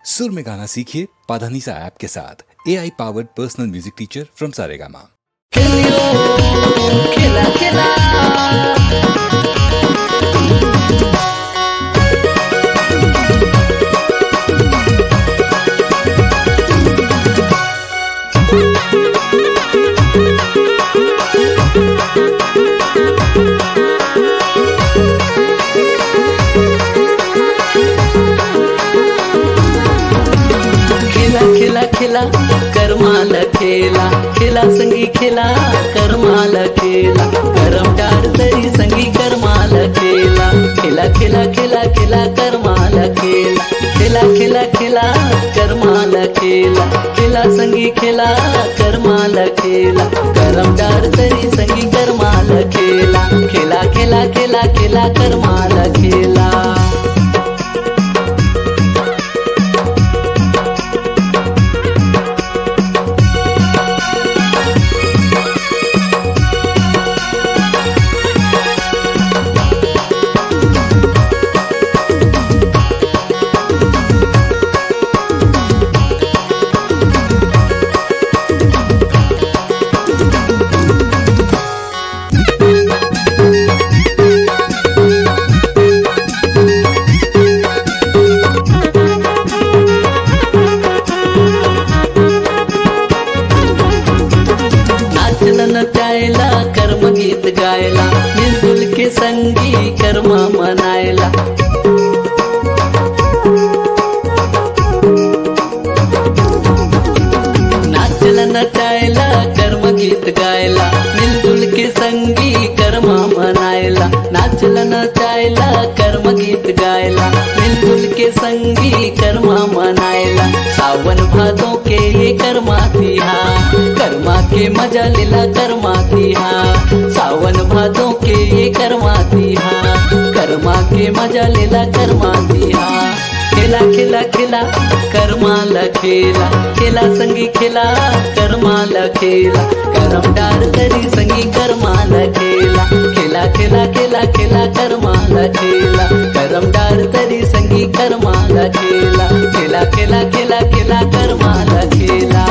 सुर में गाना सीखिए पाधानीसा ऐप के साथ। AI powered personal music teacher from Saregama. खेला खेला खेला खेला करमाल खेला खेला संगी खेला करमाल खेला गरम डार तरी संगी करमाल खेला खेला खेला खेला खेला करमाल खेला खेला खेला खेला करमाल खेला खेला संगी खेला करमाल खेला गरम डार तरी संगी करमाल खेला खेला खेला खेला खेला करमाल खेला। नचायला कर्म गीत गायला मिलजुल के संगी कर्मा मनायला नाचला नचायला कर्म गीत गायला मिलजुल के संगी कर्मा मनायला नाचला नचायला कर्म गीत गायला मिलजुल के संगी कर्मा मनायला सावन भादों के ये कर्मा तिहा कर्मा के मजा लेला कर्मा तिहा सावन भादों के ये कर्मा तिहा कर्मा के मजा लेला कर्मा तिहा खेला खेला खेला करमाल खेला खेला संगी खेला करमाल खेला करम डार तरी संगी करमाल खेला खेला खेला खेला खेला करमाल खेला करम डार तरी संगी करमाल खेला खेला खेला खेला खेला करमाल खेला।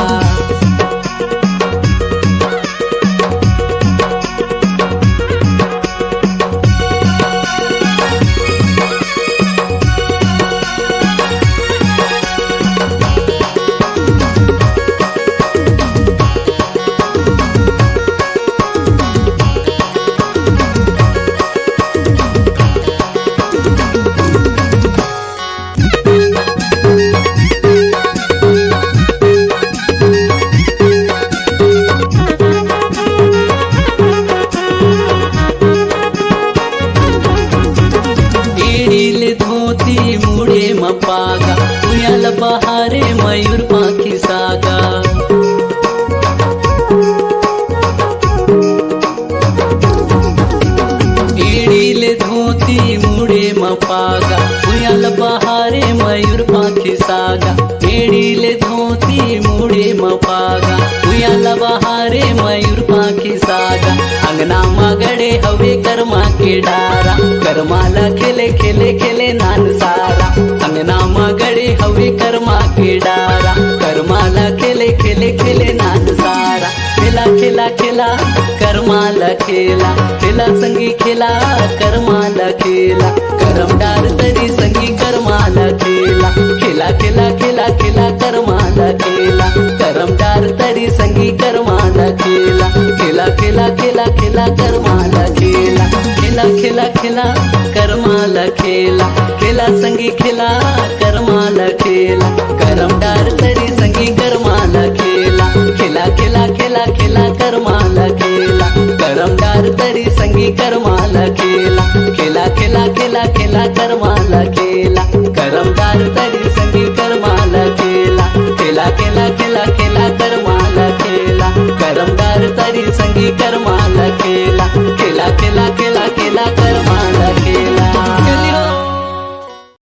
धोती मुड़े मपागा उयाल बहारे मयूर पाखी सागा ईड़ीले धोती मुड़े मपागा उयाल बहारे मयूर पाखी सागा ईड़ीले धोती मुड़े मपागा उयाल बहारे मयूर पाखी सागा अंगना मगड़े हवे कर्मा के डारा करमाला खेले खेले खेले नान सारा अंगना मगड़े हवे कर्मा के डारा करमाला खेले खेले खेले नान सारा खेला खेला खेला करमाला खेला खेला संगी खेला करमाला खेला करम डार तरी संगी करमाला खेला खेला खेला खेला खेला करमाला खेला करम डार तरी संगी करमाला खेला खेला खेला खेला खेला करमाला खेला खेला खेला खेला करमाला खेला खेला संगी खेला करमाला खेला करम डार तरी संगी करमाला खेला खेला खेला खेला खेला करमाला खेला करम डार तरी संगी करमाला खेला खेला खेला खेला खेला करमाला खेला।